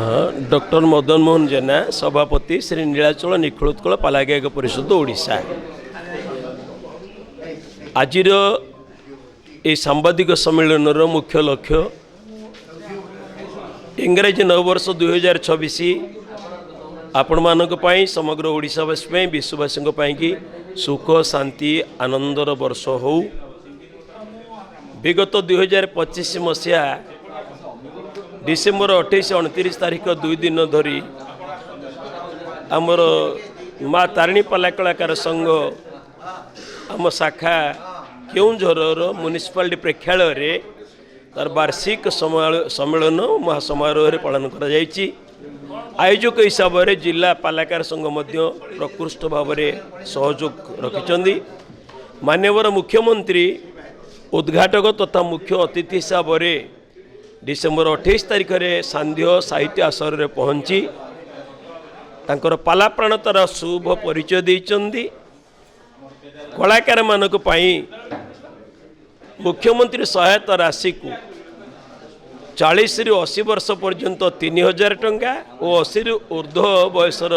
Doctor Madan Mohan जेना सभापति श्री नीलाचल निखिलोत्कल पाला गायक परिषद ओडिशा। आज ये सांबादिक सम्मेलन मुख्य लक्ष्य इंग्राजी नववर्ष 2026 आपण मानक समग्र ओडिशावासी विश्ववासी की सुख शांति आनंदर वर्ष हो। विगत 2025 मसीहा डिसेम्बर 28-29 तारीख 2 दिन धरी आमर माँ तारिणी पाला कलाकार संघ आम शाखा केउंझर म्युनिसिपालिटी प्रेक्षालय तार वार्षिक सम्मेलन महासमारोह पालन करा जायछि। आयोजक हिसाब से जिला पालाकार संघ मध्य प्रकृष्ट भाव में सहयोग रखिछन्ति। माननीय मुख्यमंत्री उद्घाटक तथा मुख्य अतिथि हिसाब से डिसेम्बर 28 तारीख में सांध्य साहित्य आसर में पहुँची तांकर पाला प्राणतार शुभ परिचय देइछन्ति। कलाकार मानक पई मुख्यमंत्री सहायता राशि को 40 ରୁ 80 वर्ष पर्यंत 3000 टंका और 80 ରୁ ऊर्ध्व बयसर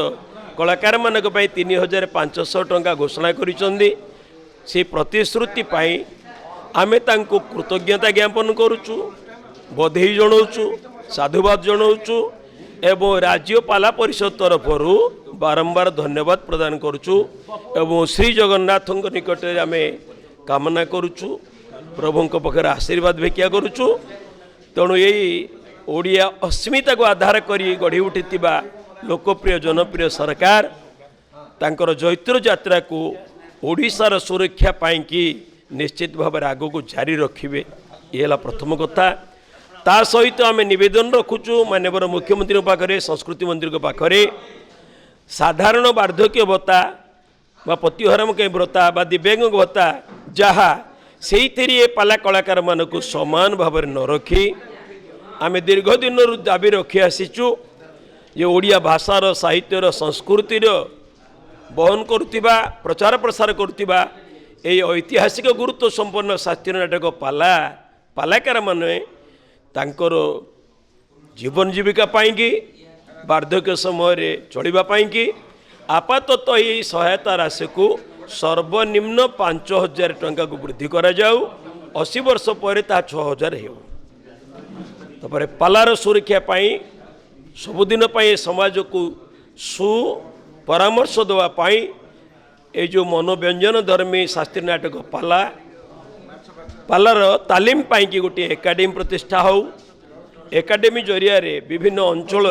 कलाकार मानक पई 3500 टंका घोषणा करिसन्ति। से प्रतिश्रुति पाई आमे तांको कृतज्ञता ज्ञापन करूचु, बधाई जनाऊँ, साधुवाद जनाऊँ एवं राज्य पाला परिषद तरफ बारंबार धन्यवाद प्रदान करुचु एवं श्री जगन्नाथ निकट में आम कामना करुचु, प्रभु पाखे आशीर्वाद भिक्षा करुचु। तेणु यही ओडिया अस्मिता को आधार करी गढ़ी उठी लोकप्रिय जनप्रिय सरकार तांकर जैत्र यात्रा को ओडिशार सुरक्षा पाई कि निश्चित भाव आग को जारी रखिए। ये प्रथम कथा। ता सहित आम नवेदन रखुचु माननीय मुख्यमंत्री पाखे संस्कृति मंत्री पाखे साधारण वार्धक्य भत्ता बा पतिहरम के भत्ता बा दिव्यांग भत्ता जहाँ से पाला कलाकार मानक समान भाव न रखी आम दीर्घ दिन दाबी रखी आसीचु ये ओडिया भाषार साहित्यर संस्कृतिर बहन करुवा प्रचार प्रसार करुवा ऐतिहासिक गुरुत्व संपन्न शास्त्रीय नाटक पाला पालाकार माने तांकर जीवन जीविका पाई वार्धक्य समय चलवा पाई आपाततः यही सहायता राशि को सर्वनिम्न 5000 टंका को वृद्धि करा जाऊ। 80 वर्ष पर 6000 हो। तापर पालार सुरक्षा पाई सबुदिन समाज को सुपरामर्श देवाई ये जो मनोव्यंजन धर्मी शास्त्रीय नाटक पालार तालीम पाई कि गोटे एकाडेमी प्रतिष्ठा हो। एकाडेमी जरिया रे विभिन्न अंचल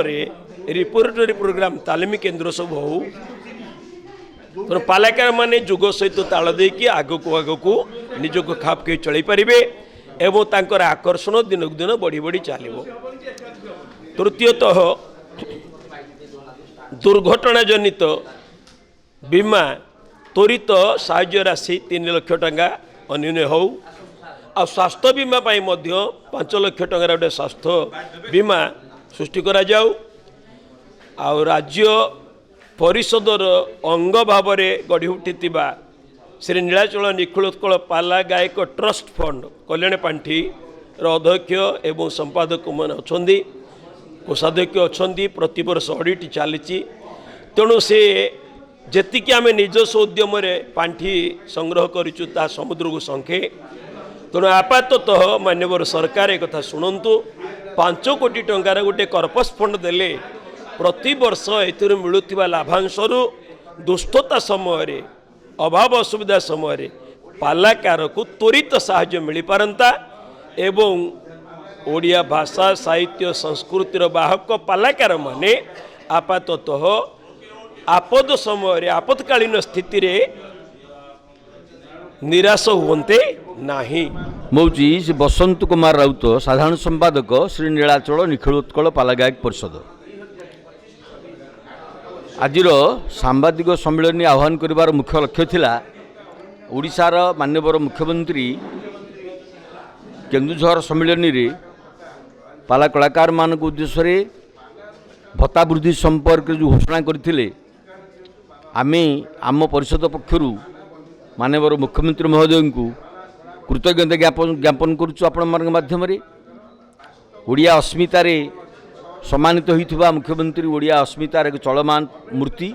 रिपोर्टरी प्रोग्राम तालीम केन्द्र सब हो। तो पालाकार माने जुग सहित ताल देकी आगको आगको निजक खाप के चल पारे एवं तांकर आकर्षण दिनक दिन बढ़ी बढ़ी चलो। तृतीयतः दुर्घटना जनित बीमा त्वरित साहाय्य राशि 3 लाख टंका अन्यून हो। आ स्वास्थ्य बीमा पाई मध्य 5 लाख टंकार गोटे स्वास्थ्य बीमा सृष्टि करा जाऊ। आ राज्य परिषदर अंग भाव में गढ़ी उठी श्री नीलाचल निखिलोत्कल पाला गायक ट्रस्ट फंड कल्याण पांठी अध्यक्ष एवं संपादक मान अच्छा कोषाध्यक्ष अच्छा प्रतिवर्ष ऑडिट चली। तेणु से जी आम निजस्व उद्यम पांठी संग्रह करूँ ता समुद्र को संखे। तेणु आपाततः माननीय सरकार एक कथा शुणु 5 कोटी टंकार गोटे कर्पस फंड देले प्रति वर्ष एथिर मिलुथिबा लाभांशर दुष्टता समय अभाव असुविधा समय पालाकार को त्वरित साहाय्य मिल पारंता एवं ओडिया भाषा साहित्य संस्कृतिर बाहक पालाकार माने आपाततः आपद समय आपत्कालीन स्थिति रे निराश हुवन्ते नाही। मौजी बसंत कुमार राउत साधारण संपादक श्री नीलाचल निखिलोत्कल पाला गायक परिषद। आजिर सांबादिक सम्मेलन आह्वान करिवार मुख्य लक्ष्य थिला ओडिशार माननीय मुख्यमंत्री केन्दुझर सम्मेलन रे पाला कलाकार मान उद्देश्य भत्ता वृद्धि संपर्क जो घोषणा करथिले आमे आम परिषद पक्षरु माननीय मुख्यमंत्री महोदय को कृतज्ञता ज्ञापन करुचु आपण माध्यम ओडिया अस्मितार सम्मानित होइथिबा मुख्यमंत्री ओडिया अस्मितार एक चलमान मूर्ति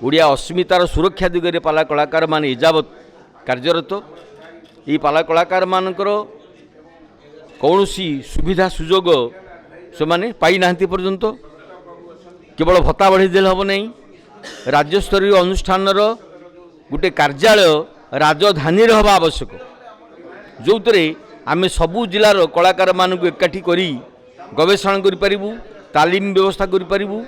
ओडिया अस्मितार सुरक्षा दिगरे पाला कलाकार मान एजावत कार्यरत ये पाला कलाकार मानकर कौन सुविधा सुजोग से माने पाई नांती पर्यंत केवल भत्ता बढ़ी देले हम नहीं राज्यस्तरीय अनुष्ठान गोटे कार्यालय राजधानी हवा आवश्यक जो आम सबू जिलार कलाकार मानक एकाठी करी गवेषणा करूँ तालीम व्यवस्था करूँ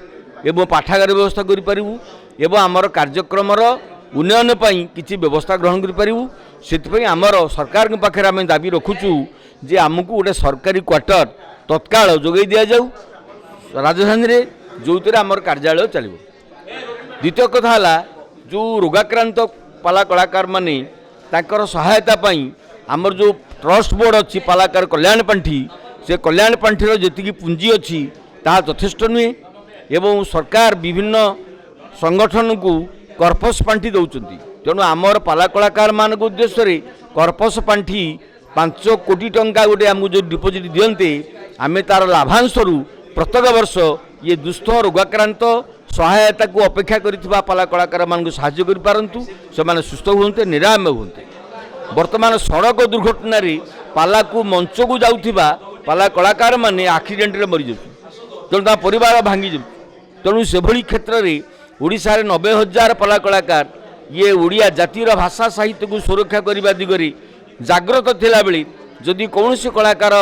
एवं पाठागार व्यवस्था करूँ एवं आमर कार्यक्रम उन्नयन किसी व्यवस्था ग्रहण करूँ से आमर सरकार पाखे आम दाबी रखुचु जे आमको गोटे सरकारी क्वार्टर तत्काल जोगे दि जाऊ राजधानी रे जो आमर कार्यालय चलो। द्वितीय कथा है जो रोगाक्रांत पाला कलाकार माने ताकर सहायता पाई आमर जो ट्रस्ट बोर्ड अच्छी पालाकार कल्याण पांठी से कल्याण पांठीर जी पुंजी अच्छी ता यथेष्ट नुहे एवं सरकार विभिन्न संगठन को कर्पस पांठी दौरान तेणु आमर पाला कलाकार मान उद्देश्य कर्पस पांठी 5 कोटी टंका गोटे आमको जो डिपोजिट दियंते आमे तार लाभांश प्रत्येक वर्ष ये दुस्थ रोगाक्रांत सहायता को अपेक्षा करिथिबा पाला कलाकार मान साहाय्य करि पारंतु से सुस्थ होते निराम होते। वर्तमान सड़क दुर्घटन पाला को मंच को जाऊथिबा पाला कलाकार माने एक्सीडेंट रे मरी जाउछ तेणु परिवार भांगी जाउछ तेणु से भली क्षेत्र में ओडिशा रे 90,000 पाला कलाकार ये ओडिया जातिर भाषा साहित्य को सुरक्षा करने दिगरे जाग्रत थिला बेले जदि कौन कलाकार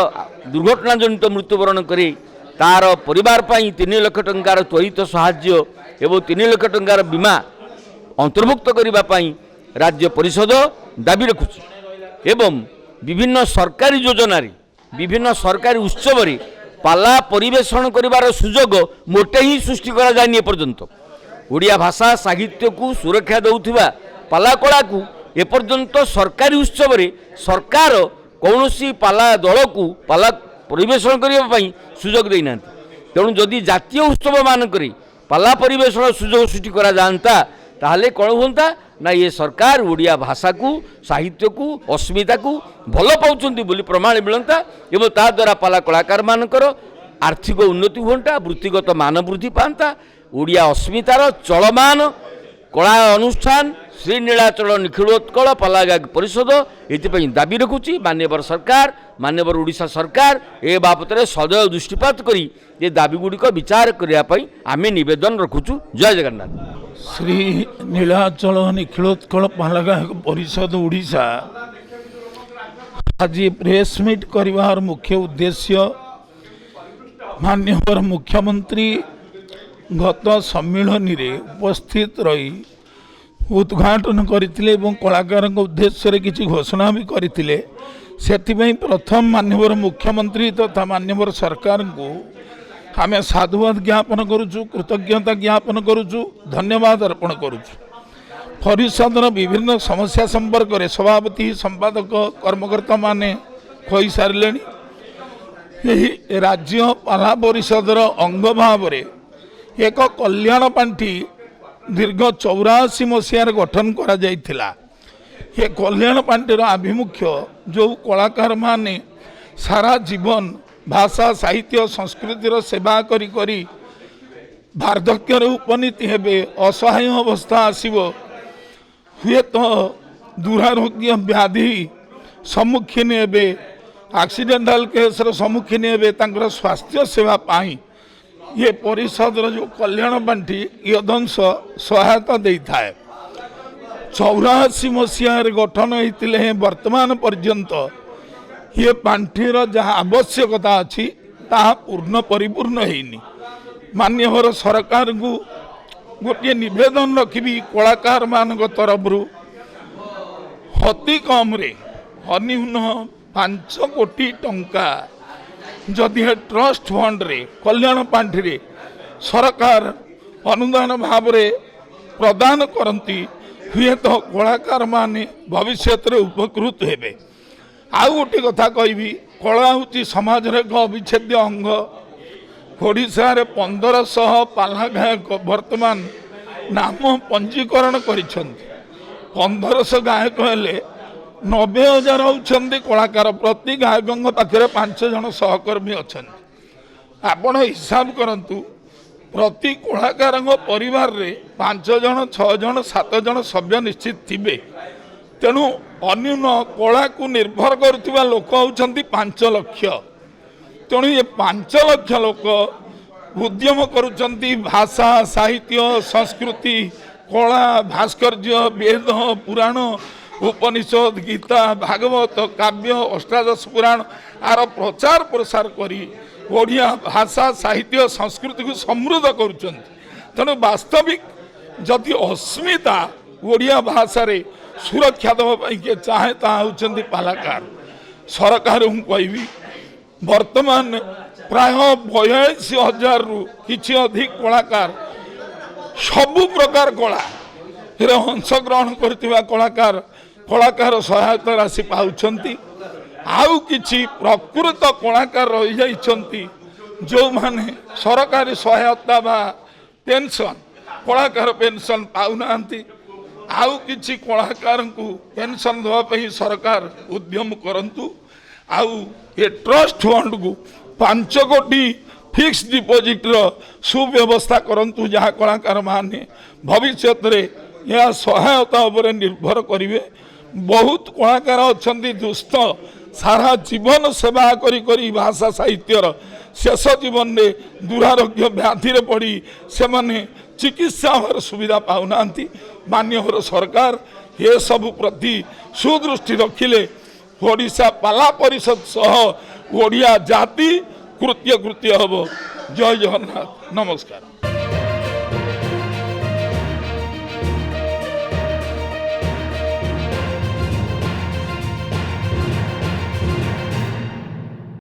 दुर्घटना जनित मृत्युवरण करे तार परिवार पाई 3 लाख टंकार त्वरित साहाय्य एवं 3 लाख टंकार बीमा अंतर्भुक्त करने पाई राज्य परिषद दाबी रखुଛି एवं विभिन्न सरकारी योजना विभिन्न सरकारी उत्सव पाला परिवेषण करिवार सुजोग मोटे ही सृष्टि करा जायनि एपर्यंत ओडिया भाषा साहित्य को सुरक्षा दउथिबा पाला कला को एपर्यंत सरकारी उत्सव सरकार कौनसी पाला दल को पाला परिवेषण करने सुजोग देना तेणु जदि जातीय उत्सव मानक पाला परिवेषण सुजोग सृष्टि करा जानता ताहले कौन होता ना ये सरकार ओडिया भाषा को साहित्य को अस्मिता को भल पाउछंती बोली प्रमाण मिलता एवं ता द्वारा पाला कलाकार मानकर आर्थिक उन्नति होता वृत्तिगत मान वृद्धि पाता ओडिया अस्मितार चलमान कला अनुष्ठान श्री नीलाचल निखिलोत्कल पाला परिषद ये दाबी रखुची माननीय सरकार माननीय ओडिशा सरकार ए बाबत सदैव दृष्टिपात करी ये दाबी गुड़िक विचार करने आम निवेदन रखुचु। जय जगन्नाथ। श्री नीलाचल निखिलोत्कल पालागायक परिषद ओडिशा आज प्रेस मीट कर मुख्य उद्देश्य माननीय मुख्यमंत्री गत सम्मेलन रे उपस्थित रही उद्घाटन करथिले एवं कलाकार उद्देश्य किसी घोषणा भी करथिले सेथिपई प्रथम माननीय मुख्यमंत्री तथा माननीय सरकार को आम साधुवाद ज्ञापन करुचु कृतज्ञता ज्ञापन करुचु धन्यवाद अर्पण करुचु। परिषदर विभिन्न समस्या संपर्क में सभापति संपादक कर्मकर्ता माने कही सारे राज्य पाला परिषदर अंग भाव एक कल्याण पांठी दीर्घ 84 मसीहार गठन करा जाइथिला। ये कल्याण पांठीर आभिमुख्य जो कलाकार माने सारा जीवन भाषा साहित्य संस्कृतिर सेवा करी करी वार्धक्यर उपनीति हेबे असहाय अवस्था आसीबो हुए तो दुरारोग्य व्याधि सम्मुखीन हेबे एक्सीडेंटल केसर सम्मुखीन हेबे तांकर स्वास्थ्य सेवा पाई ये परिषद जो कल्याण पांठी यदंश सहायता दे थाए। 84 मसीहार गठन होते वर्तमान पर्यंत ये पांठीर जहाँ आवश्यकता अच्छी ताहा पूर्ण परिपूर्ण हैनी। माननीय सरकार को गोटे निवेदन रखी कलाकार मान तरफ अति कम अन्यून 5 कोटी टंका जदि ट्रस्ट फंड रे कल्याण पांठी रे सरकार अनुदान भाव रे प्रदान करती हुए तो कलाकार माने भविष्य रे उपकृत हेबे। आउ गोटे कथा कहबी कला हूँ समाज एक अविच्छेद्य अंग। ओडिशा रे 1500 पाला गायक वर्तमान नाम पंजीकरण करिसेंती। 1500 गायक हेले 90,000 होउछंती कलाकार। प्रति गायक पाखे 5 जन सहकर्मी अच्छा ଆପଣ ହିସାବ କରନ୍ତୁ ପ୍ରତି କଳାକାରଙ୍କ ପରିବାରରେ 5 ଜଣ 6 ଜଣ 7 ଜଣ ସଭ୍ୟ ନିଶ୍ଚିତ ଥିବେ। ତେଣୁ ଅନ୍ୟୁନ କଳାକୁ ନିର୍ଭର କରୁଥିବା ଲୋକ ହେଉଛନ୍ତି 5 ଲକ୍ଷ। ତେଣୁ ଏ 5 ଲକ୍ଷ ଲୋକ ଉଦ୍ୟମ କରୁଛନ୍ତି ଭାଷା ସାହିତ୍ୟ ସଂସ୍କୃତି କଳା ଭାସ୍କର୍ଯ୍ୟ ବେଦ ପୁରାଣ ଉପନିଷଦ ଗୀତା ଭାଗବତ କାବ୍ୟ ଅଷ୍ଟାଦଶ ପୁରାଣ ଆର ପ୍ରଚାର ପ୍ରସାର କରି ଓଡ଼ିଆ ଭାଷା ସାହିତ୍ୟ ସଂସ୍କୃତିକୁ ସମୃଦ୍ଧ କରୁଛନ୍ତି। ତେଣୁ ବାସ୍ତବିକ ଯଦି ଅସ୍ମିତା ଓଡ଼ିଆ ଭାଷାରେ ସୁରକ୍ଷା ଦେବା ପାଇଁ କିଏ ଚାହେଁ ତାହା ହେଉଛନ୍ତି ପାଲାକାର। ସରକାରଙ୍କୁ କହିବି ବର୍ତ୍ତମାନ ପ୍ରାୟ 82,000ରୁ କିଛି ଅଧିକ କଳାକାର ସବୁ ପ୍ରକାର କଳାରେ ଅଂଶଗ୍ରହଣ କରୁଥିବା କଳାକାର ସହାୟତା ରାଶି ପାଉଛନ୍ତି। ଆଉ କିଛି ପ୍ରକୃତ କଳାକାର ରହିଯାଇଛନ୍ତି ଯେଉଁମାନେ ସରକାରୀ ସହାୟତା ବା ପେନସନ୍ କଳାକାର ପେନସନ୍ ପାଉନାହାନ୍ତି। ଆଉ କିଛି କଳାକାରଙ୍କୁ ପେନସନ୍ ଦେବା ପାଇଁ ସରକାର ଉଦ୍ୟମ କରନ୍ତୁ। ଆଉ ଏ ଟ୍ରଷ୍ଟ ଫଣ୍ଡକୁ 5 କୋଟି ଫିକ୍ସ ଡିପୋଜିଟ୍ର ସୁବ୍ୟବସ୍ଥା କରନ୍ତୁ ଯାହା କଳାକାରମାନେ ଭବିଷ୍ୟତରେ ଏହା ସହାୟତା ଉପରେ ନିର୍ଭର କରିବେ। ବହୁତ କଳାକାର ଅଛନ୍ତି ଦୁସ୍ଥ ସାରା ଜୀବନ ସେବା କରି କରି ଭାଷା ସାହିତ୍ୟର ଶେଷ ଜୀବନରେ ଦୁରାରୋଗ୍ୟ ବ୍ୟାଧିରେ ପଡ଼ି ସେମାନେ ଚିକିତ୍ସା ହେବାର ସୁବିଧା ପାଉନାହାନ୍ତି। ମାନ୍ୟବର ସରକାର ଏସବୁ ପ୍ରତି ସୁଦୃଷ୍ଟି ରଖିଲେ ଓଡ଼ିଶା ପାଲା ପରିଷଦ ସହ ଓଡ଼ିଆ ଜାତି କୃତ୍ୟ ହେବ। ଜୟ ଜଗନ୍ନାଥ ନମସ୍କାର।